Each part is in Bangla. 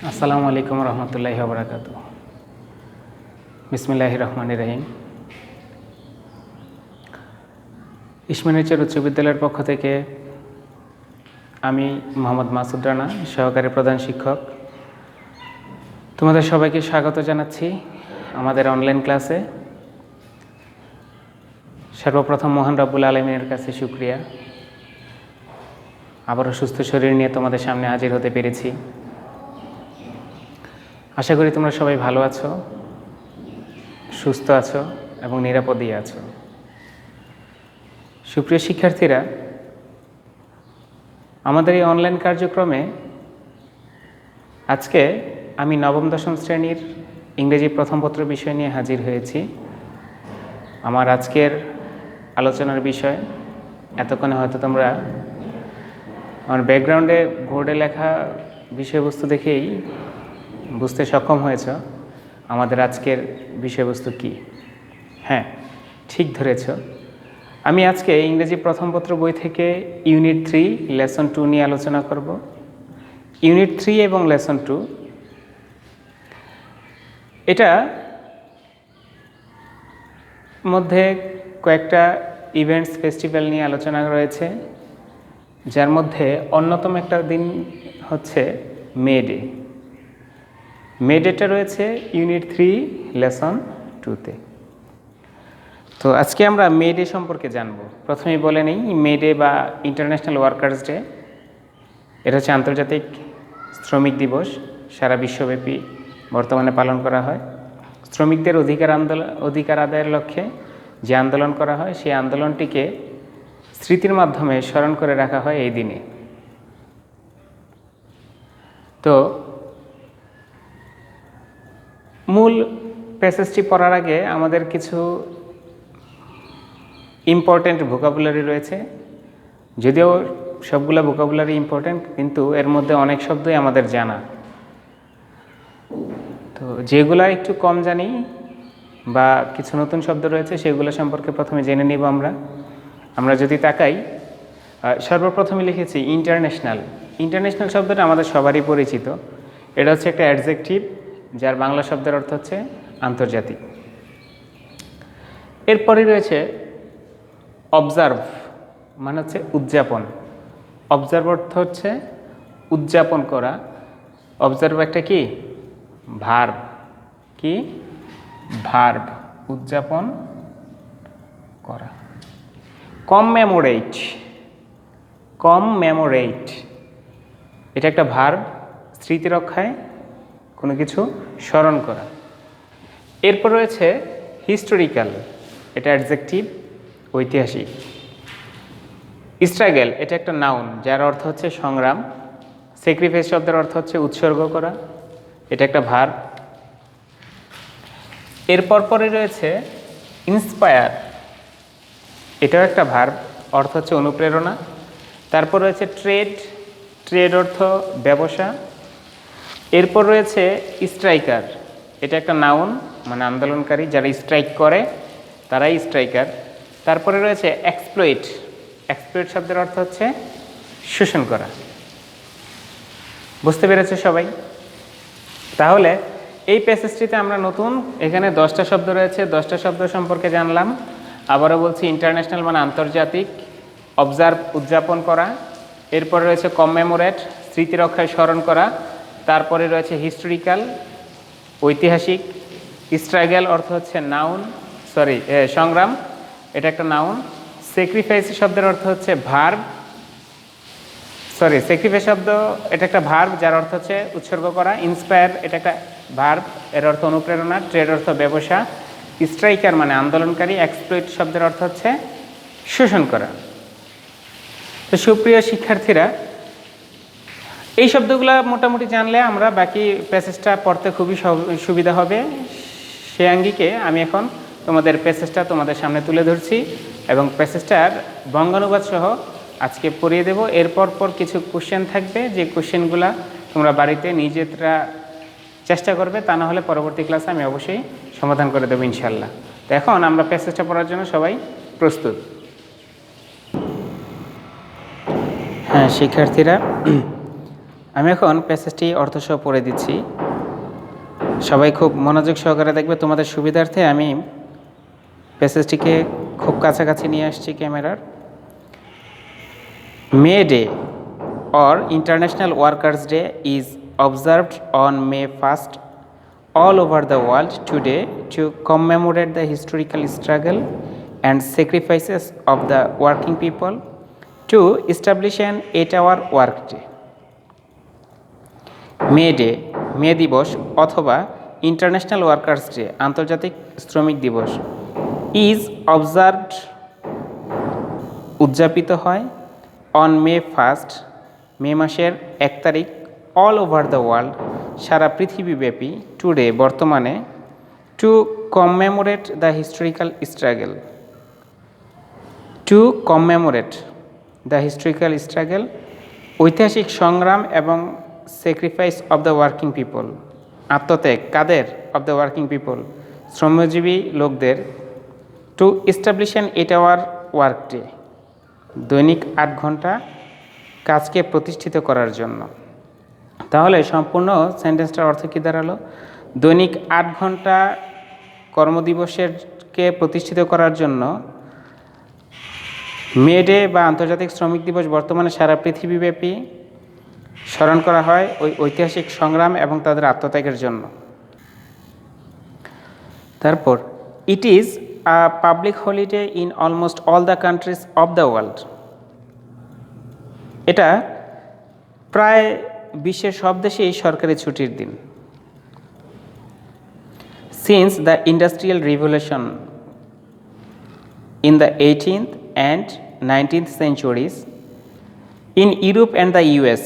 আসসালামু আলাইকুম রহমতুল্লাহি ওয়া বারাকাতুহু। বিসমিল্লাহির রহমানির রহিম। ইসমানীচর উচ্চ বিদ্যালয়ের পক্ষ থেকে আমি মোহাম্মদ মাসুদ রানা, সহকারী প্রধান শিক্ষক, তোমাদের সবাইকে স্বাগত জানাচ্ছি আমাদের অনলাইন ক্লাসে। সর্বপ্রথম মহান রব্বুল আলামিনের কাছে শুকরিয়া, আবারও সুস্থ শরীর নিয়ে তোমাদের সামনে হাজির হতে পেরেছি। আশা করি তোমরা সবাই ভালো আছো, সুস্থ আছো এবং নিরাপদেই আছো। সুপ্রিয় শিক্ষার্থীরা, আমাদের এই অনলাইন কার্যক্রমে আজকে আমি নবম দশম শ্রেণীর ইংরেজি প্রথম পত্র বিষয় নিয়ে হাজির হয়েছি। আমার আজকের আলোচনার বিষয়, এতক্ষণে হয়তো তোমরা আমার ব্যাকগ্রাউন্ডে বোর্ডে লেখা বিষয়বস্তু দেখেই বুঝতে সক্ষম হয়েছ আমাদের আজকের বিষয়বস্তু কি। হ্যাঁ, ঠিক ধরেছ। আমি আজকে ইংরেজি প্রথম পত্র বই থেকে ইউনিট 3 লেসন 2 নিয়ে আলোচনা করব। ইউনিট 3 এবং লেসন 2 এটা মধ্যে কয়েকটা ইভেন্টস ফেস্টিভ্যাল নিয়ে আলোচনা রয়েছে, যার মধ্যে অন্যতম একটা দিন হচ্ছে মে ডে। মে ডেটা রয়েছে ইউনিট 3 লেসন 2-তে। তো আজকে আমরা মে ডে সম্পর্কে জানব। প্রথমেই বলে নেই, মে ডে বা ইন্টারন্যাশনাল ওয়ার্কার্স ডে, এটা হচ্ছে আন্তর্জাতিক শ্রমিক দিবস। সারা বিশ্বব্যাপী বর্তমানে পালন করা হয়। শ্রমিকদের অধিকার আদায়ের লক্ষ্যে যে আন্দোলন করা হয়, সেই আন্দোলনটিকে স্মৃতির মাধ্যমে স্মরণ করে রাখা হয় এই দিনে। তো মূল প্যাসেজটি পড়ার আগে আমাদের কিছু ইম্পর্ট্যান্ট ভোকাবুলারি রয়েছে। যদিও সবগুলো ভোকাবুলারি ইম্পর্ট্যান্ট, কিন্তু এর মধ্যে অনেক শব্দই আমাদের জানা। তো যেগুলো একটু কম জানি বা কিছু নতুন শব্দ রয়েছে, সেগুলো সম্পর্কে প্রথমে জেনে নিব আমরা যদি তাকাই, সর্বপ্রথমে লিখেছি ইন্টারন্যাশনাল। ইন্টারন্যাশনাল শব্দটা আমাদের সবারই পরিচিত। এটা হচ্ছে একটা অ্যাডজেক্টিভ, যার বাংলা শব্দের অর্থ হচ্ছে আন্তর্জাতিক। এরপরে রয়েছে অবজার্ভ, মানে হচ্ছে উদযাপন। অবজার্ভ অর্থ হচ্ছে উদযাপন করা। অবজার্ভ একটা কি ভার্ব, কি ভার্ব, উদযাপন করা। কমমেমোরেট, কমমেমোরেট এটা একটা ভার্ব, স্মৃতি রক্ষায় কোনো কিছু স্মরণ করা। এরপর রয়েছে হিস্টোরিক্যাল, এটা অ্যাডজেক্টিভ, ঐতিহাসিক। স্ট্রাগল এটা একটা নাউন, যার অর্থ হচ্ছে সংগ্রাম। স্যাক্রিফাইস শব্দের অর্থ হচ্ছে উৎসর্গ করা, এটা একটা ভার্ব। এরপর পরে রয়েছে ইন্সপায়ার, এটাও একটা ভার্ব, অর্থ হচ্ছে অনুপ্রেরণা। তারপর রয়েছে ট্রেড, ট্রেড অর্থ ব্যবসা। এরপর রয়েছে স্ট্রাইকার, এটা একটা নাউন, মানে আন্দোলনকারী, যারা স্ট্রাইক করে তারাই স্ট্রাইকার। তারপরে রয়েছে এক্সপ্লয়েট, এক্সপ্লয়েট শব্দের অর্থ হচ্ছে শোষণ করা। বুঝতে পেরেছে সবাই? তাহলে এই প্যাসেজটিতে আমরা নতুন, এখানে 10টা শব্দ রয়েছে, 10টা শব্দ সম্পর্কে জানলাম। আবারও বলছি, ইন্টারন্যাশনাল মানে আন্তর্জাতিক, অবজার্ভ উদযাপন করা, এরপরে রয়েছে কমমেমোরেট স্মৃতি রক্ষায় স্মরণ করা, তারপরে রয়েছে হিস্টোরিক্যাল ঐতিহাসিক, স্ট্রাগল অর্থ হচ্ছে নাউন, সংগ্রাম, এটা একটা নাউন। স্যাক্রিফাইস শব্দের অর্থ হচ্ছে ভার্ব, স্যাক্রিফাইস শব্দ এটা একটা ভার্ব, যার অর্থ হচ্ছে উৎসর্গ করা। ইন্সপায়ার এটা একটা ভার্ব, এর অর্থ অনুপ্রেরণা। ট্রেড অর্থ ব্যবসা। স্ট্রাইকার মানে আন্দোলনকারী। এক্সপ্লয়েট শব্দের অর্থ হচ্ছে শোষণ করা। তো সুপ্রিয় শিক্ষার্থীরা, এই শব্দগুলো মোটামুটি জানলে আমরা বাকি প্যাসেজটা পড়তে খুবই সুবিধা হবে। সে আঙ্গিকে আমি এখন তোমাদের প্যাসেজটা তোমাদের সামনে তুলে ধরছি এবং প্যাসেজটার বঙ্গানুবাদ সহ আজকে পড়িয়ে দেব। এরপর কিছু কোশ্চেন থাকবে, যে কোশ্চেনগুলো তোমরা বাড়িতে নিজেরা চেষ্টা করবে, তা না হলে পরবর্তী ক্লাসে আমি অবশ্যই সমাধান করে দেবো ইনশাল্লাহ। তো এখন আমরা প্যাসেজটা পড়ার জন্য সবাই প্রস্তুত? হ্যাঁ শিক্ষার্থীরা, আমি এখন প্যাসেজটি অর্থসহ পড়ে দিচ্ছি, সবাই খুব মনোযোগ সহকারে দেখবে। তোমাদের সুবিধার্থে আমি প্যাসেজটিকে খুব কাছাকাছি নিয়ে আসছি ক্যামেরার। May Day or International Workers' Day is observed on May 1st all over the world today to commemorate the historical struggle and sacrifices of the working people to establish an 8-hour workday. May day, মে দিবস অথবা ইন্টারন্যাশনাল ওয়ার্কার্স ডে, আন্তর্জাতিক শ্রমিক দিবস, ইজ অবজার্ভড, উদযাপিত হয়, অন মে 1st, মে মাসের 1 তারিখ, অল ওভার দ্য ওয়ার্ল্ড, সারা পৃথিবীব্যাপী, টুডে, বর্তমানে, to commemorate the historical struggle, to commemorate the historical struggle, ঐতিহাসিক সংগ্রাম এবং sacrifice of the working people, আত্মত্যাগ কাদের? অব দ্য ওয়ার্কিং পিপল, শ্রমজীবী লোকদের, to establish an 8-hour work day, দৈনিক 8 ঘন্টা কাজকে প্রতিষ্ঠিত করার জন্য। তাহলে সম্পূর্ণ সেন্টেন্সটার অর্থ কী দাঁড়ালো? দৈনিক 8 ঘন্টা কর্মদিবসেরকে প্রতিষ্ঠিত করার জন্য মে ডে বা আন্তর্জাতিক শ্রমিক দিবস বর্তমানে সারা পৃথিবীব্যাপী স্মরণ করা হয় ওই ঐতিহাসিক সংগ্রাম এবং তাদের আত্মত্যাগের জন্য। তারপর, it is a public holiday in almost all the countries of the world, এটা প্রায় বিশ্বের সব দেশেই সরকারি ছুটির দিন। Since the industrial revolution in the 18th and 19th centuries in Europe and the US,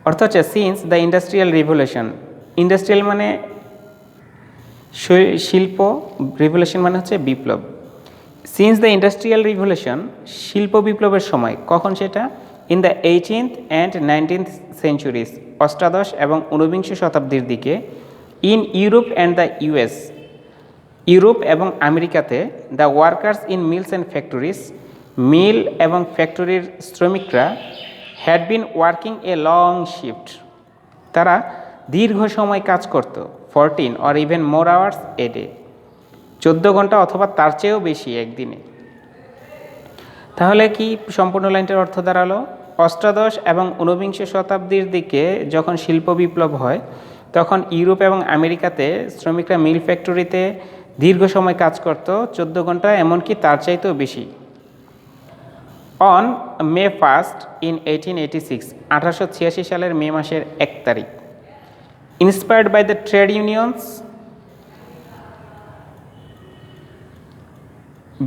অর্থাৎ since the industrial revolution, industrial মানে শিল্প, রিভলিউশন মানে হচ্ছে বিপ্লব। সিন্স দ্য ইন্ডাস্ট্রিয়াল রিভলিউশন, শিল্প বিপ্লবের সময়, কখন সেটা? In the 18th and 19th centuries, অষ্টাদশ এবং ঊনবিংশ শতাব্দীর দিকে, in Europe and the US, Europe এবং আমেরিকাতে, the workers in mills and factories, mill এবং ফ্যাক্টরির শ্রমিকরা, had been working a long shift, তারা দীর্ঘ সময় কাজ করত, 14 or even more hours a day, 14 ঘন্টা অথবা তার চেয়েও বেশি একদিনে। তাহলে কি সম্পূর্ণ লাইনটার অর্থ দাঁড়ালো? অষ্টাদশ এবং ঊনবিংশ শতাব্দীর দিকে যখন শিল্প বিপ্লব হয়, তখন ইউরোপ এবং আমেরিকাতে শ্রমিকরা মিল ফ্যাক্টরিতে দীর্ঘ সময় কাজ করত, 14 ঘন্টা, এমনকি তার চাইতেও বেশি। অন মে 1st in 1886, 1886 সালের মে মাসের 1 তারিখ, inspired by the trade unions,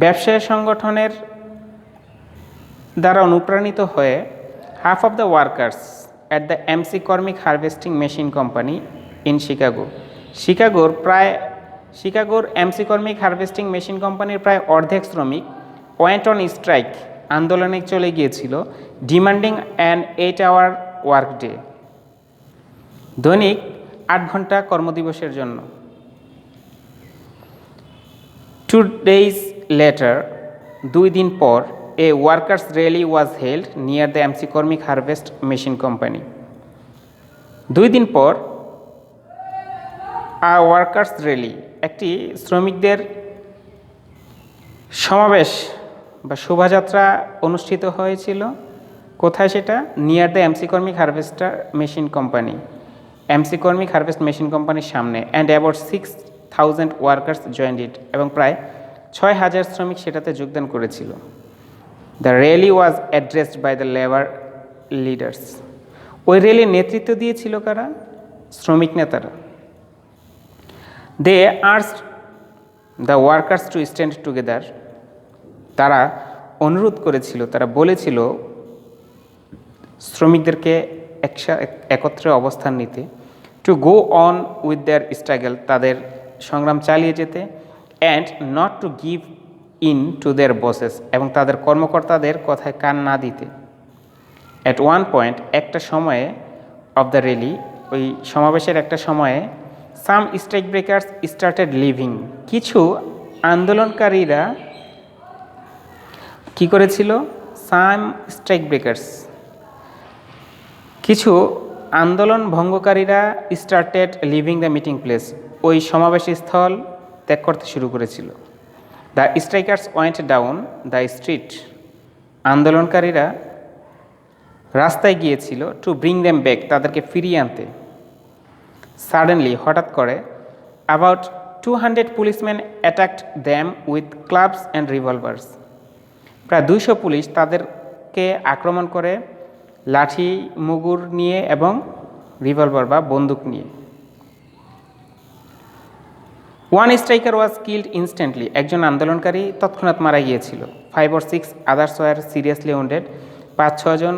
ব্যবসায়ী সংগঠনের দ্বারা অনুপ্রাণিত হয়ে, half of the workers at the McCormick harvesting machine company in Chicago, শিকাগোর এমসি কর্মিক হারভেস্টিং মেশিন কোম্পানির প্রায় অর্ধেক শ্রমিক ওয়েন্ট অন স্ট্রাইক, আন্দোলনে চলে গিয়েছিল, demanding an 8-hour work day, দৈনিক 8 ঘন্টা কর্মদিবসের জন্য। 2 days later, 2 দিন পর, a workers rally was held near the McCormick harvest machine company, 2 দিন পর আ ওয়ার্কার্স র্যালি, একটি শ্রমিকদের সমাবেশ বা শোভাযাত্রা অনুষ্ঠিত হয়েছিল। কোথায় সেটা? Near the McCormick harvester machine company, McCormick harvest machine কোম্পানির সামনে। And about 6,000 workers joined it, এবং প্রায় 6,000 শ্রমিক সেটাতে যোগদান করেছিল। The rally was addressed by the labour leaders, ওই র্যালির নেতৃত্ব দিয়েছিল কারা? শ্রমিক নেতারা। They urged the workers to stand together, তারা অনুরোধ করেছিল, তারা বলেছিল শ্রমিকদেরকে একত্রে অবস্থান নিতে, to go on with their struggle, তাদের সংগ্রাম চালিয়ে যেতে, and not to give in to their buses, এবং তাদের কর্মকর্তাদের কথায় কান না দিতে। অ্যাট ওয়ান পয়েন্ট, একটা সময়ে, অফ দ্য র্যালি, ওই সমাবেশের একটা সময়ে, some strike breakers started leaving, কিছু আন্দোলনকারীরা কি করেছিল? সাম স্ট্রাইক ব্রেকার্স, কিছু আন্দোলন ভঙ্গকারীরা started leaving the meeting place, ওই সমাবেশ স্থল ত্যাগ করতে শুরু করেছিল। The strikers went down the street, আন্দোলনকারীরা রাস্তায় গিয়েছিল টু ব্রিং দেম ব্যাক, তাদেরকে ফিরিয়ে আনতে। সাডেনলি, হঠাৎ করে, about 200 policeman attacked them with clubs and রিভলভার্স, প্রায় 200 পুলিশ তাদেরকে আক্রমণ করে লাঠি মুগুর নিয়ে এবং রিভলভার বা বন্দুক নিয়ে। One striker was killed instantly, একজন আন্দোলনকারী তৎক্ষণাৎ মারা গিয়েছিল। 5 or 6 others war seriously wounded, 5-6 জন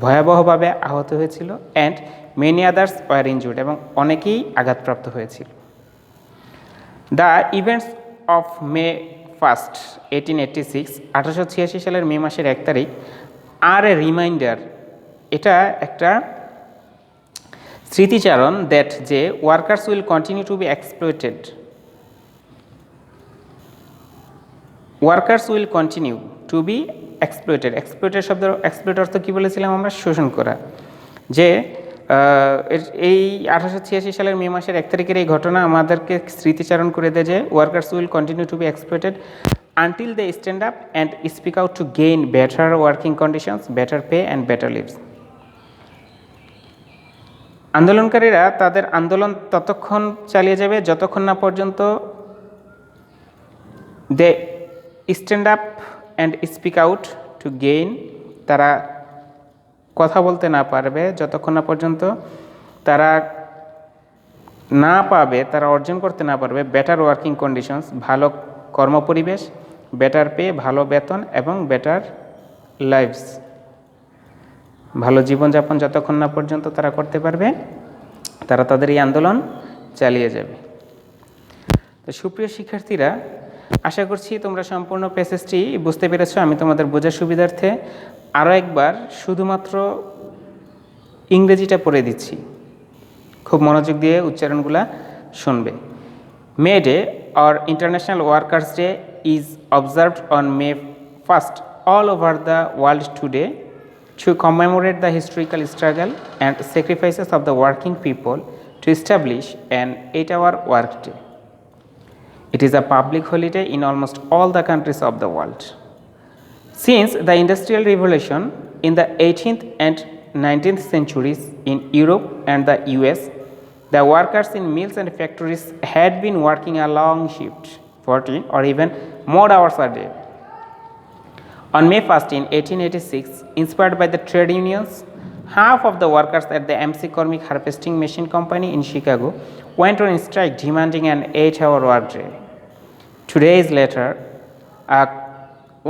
ভয়াবহভাবে আহত হয়েছিল। And many others war injured, এবং অনেকেই আঘাতপ্রাপ্ত হয়েছিল। দ্য ইভেন্টস অফ মে 1, 1886, 1886 সালের মে মাসের 1 তারিখ, আর এ রিমাইন্ডার, এটা একটা স্মৃতিচারণ, দ্যাট যে workers will continue to be exploited, workers will continue to be exploited. Exploited শব্দ, এক্সপ্লয়েট অর্থ কী বলেছিলাম আমরা? শোষণ করা। যে এই 1886 সালের মে মাসের 1 তারিখের এই ঘটনা আমাদেরকে স্মৃতিচারণ করে দেয় যে workers will continue to be exploited until they stand up and speak out to gain better working conditions, better pay and better lives. আন্দোলনকারীরা তাদের আন্দোলন ততক্ষণ চালিয়ে যাবে যতক্ষণ না পর্যন্ত they stand up and speak out to gain, তারা কথা বলতে না পারবে, যতক্ষণ না পর্যন্ত তারা না পাবে, তারা অর্জন করতে না পারবে বেটার ওয়ার্কিং কন্ডিশনস, ভালো কর্মপরিবেশ, বেটার পে, ভালো বেতন, এবং বেটার লাইফস, ভালো জীবনযাপন যতক্ষণ না পর্যন্ত তারা করতে পারবে, তারা তাদের এই আন্দোলন চালিয়ে যাবে। তো সুপ্রিয় শিক্ষার্থীরা, আশা করছি তোমরা সম্পূর্ণ প্যাসেজটি বুঝতে পেরেছ। আমি তোমাদের বোঝার সুবিধার্থে আরও একবার শুধুমাত্র ইংরেজিটা পড়ে দিচ্ছি, খুব মনোযোগ দিয়ে উচ্চারণগুলা শুনবে। May Day or International Workers' Day is observed on May 1st all over the world today to commemorate the historical struggle and sacrifices of the working people to establish an 8-hour workday. It is a public holiday in almost all the countries of the world. Since the Industrial Revolution in the 18th and 19th centuries in Europe and the US, the workers in mills and factories had been working a long shift, 14 or even more hours a day. On May 1st in 1886, inspired by the trade unions, half of the workers at the MC Cormick Harvesting Machine Company in Chicago went on strike demanding an 8-hour workday. 2 days later, a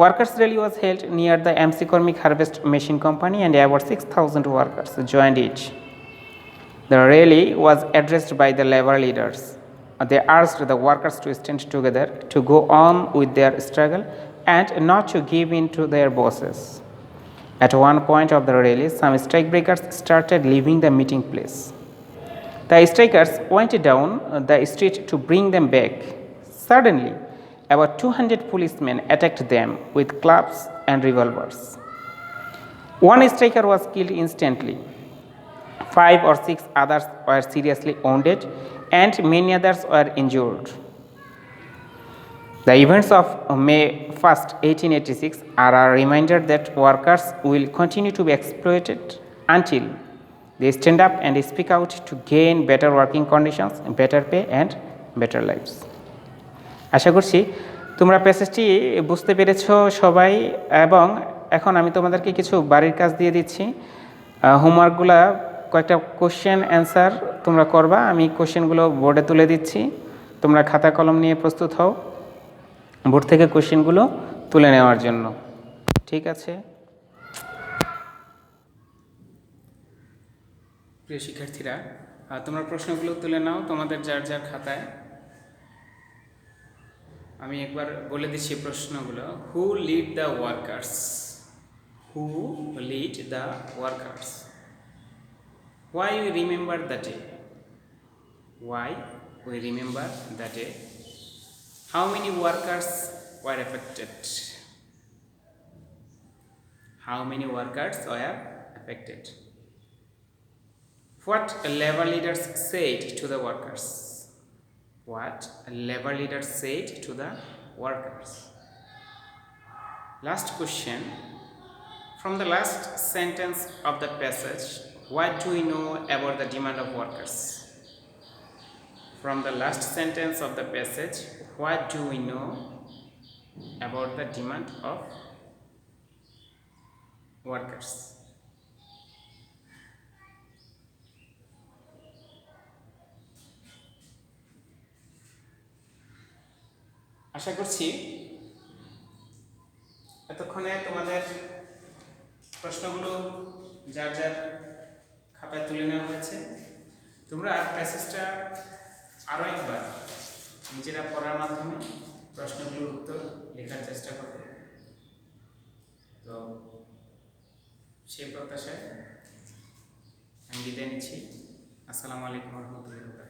workers' rally was held near the MC Cormick Harvest Machine Company and about 6,000 workers joined it. The rally was addressed by the labor leaders. They urged the workers to stand together, to go on with their struggle, and not to give in to their bosses. At one point of the rally, some strikebreakers started leaving the meeting place. The strikers went down the street to bring them back. Suddenly, about 200 policemen attacked them with clubs and revolvers. One striker was killed instantly. 5 or 6 others were seriously wounded, and many others were injured. The events of May 1st, 1886 are a reminder that workers will continue to be exploited until they stand up and speak out to gain better working conditions, better pay and better lives. আশা করছি তোমরা প্যাসেজটি বুঝতে পেরেছো সবাই, এবং এখন আমি তোমাদেরকে কিছু বাড়ির কাজ দিয়ে দিচ্ছি। হোমওয়ার্কগুলা কয়েকটা কোশ্চেন অ্যান্সার তোমরা করবা, আমি কোশ্চেনগুলো বোর্ডে তুলে দিচ্ছি, তোমরা খাতা কলম নিয়ে প্রস্তুত হও বোর্ড থেকে কোশ্চেনগুলো তুলে নেওয়ার জন্য। ঠিক আছে প্রিয় শিক্ষার্থীরা, তোমরা প্রশ্নগুলো তুলে নাও তোমাদের যার যার খাতায়। আমি একবার বলে দিচ্ছি প্রশ্নগুলো। Who lead the workers? Who lead the workers? Why we remember the day? Why we remember the day? How many workers were affected? How many workers were affected? What labor leaders said to the workers? What labor leaders said to the workers? Last question. From the last sentence of the passage, what do we know about the demand of workers? From the last sentence of the passage, what do we know about the demand of workers? আশা করছি এতক্ষণে তোমাদের প্রশ্নগুলো যার যার খাতায় তুলে নেওয়া হয়েছে। তোমরা প্যাসেজটা আরও একবার নিজেরা পড়ার মাধ্যমে প্রশ্নগুলোর উত্তর লেখার চেষ্টা করবে। তো সেই প্রত্যাশায় আমি বিদায় নিচ্ছি। আসসালামু আলাইকুম রহমতুল্লাহ।